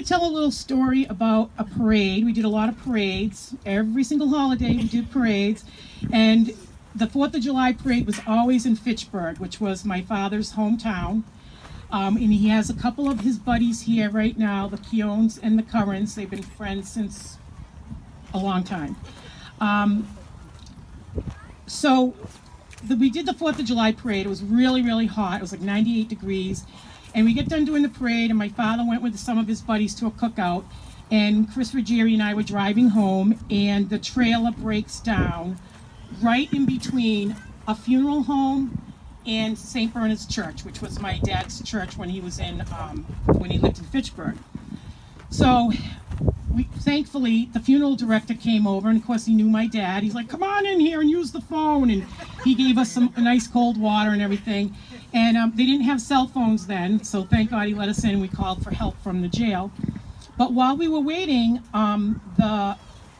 tell a little story about a parade. We did a lot of parades. Every single holiday we did parades. And the 4th of July parade was always in Fitchburg, which was my father's hometown. And he has a couple of his buddies here right now, the Keowns and the Currans. They've been friends since a long time. We did the 4th of July parade. It was really, really hot. It was like 98 degrees. And we get done doing the parade, and my father went with some of his buddies to a cookout. And Chris Ruggieri and I were driving home, and the trailer breaks down right in between a funeral home and St. Bernard's Church, which was my dad's church when he was in, when he lived in Fitchburg. So, thankfully, the funeral director came over, and of course he knew my dad. He's like, come on in here and use the phone, and he gave us some nice cold water and everything. And they didn't have cell phones then, so thank God he let us in, and we called for help from the jail. But while we were waiting, the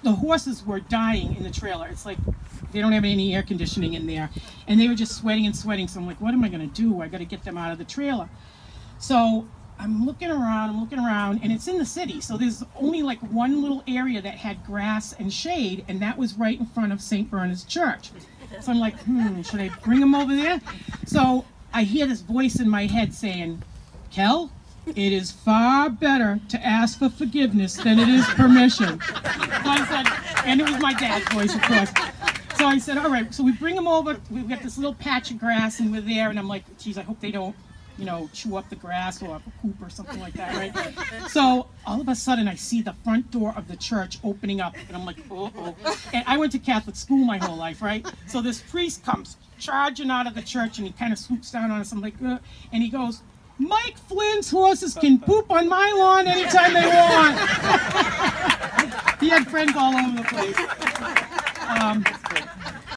horses were dying in the trailer. It's like they don't have any air conditioning in there, and they were just sweating and sweating. So I'm like, what am I going to do? I got to get them out of the trailer. So I'm looking around, and it's in the city. So there's only like one little area that had grass and shade, and that was right in front of St. Bernard's Church. So I'm like, should I bring them over there? So I hear this voice in my head saying, Kel, it is far better to ask for forgiveness than it is permission. So I said, and it was my dad's voice, of course. So I said, all right, so we bring them over. We've got this little patch of grass, and we're there, and I'm like, geez, I hope they don't, you know, chew up the grass or poop or something like that, right? So all of a sudden, I see the front door of the church opening up, and I'm like, uh-oh. And I went to Catholic school my whole life, right? So this priest comes charging out of the church, and he kind of swoops down on us. I'm like, and he goes, Mike Flynn's horses can poop on my lawn anytime they want. He had friends all over the place.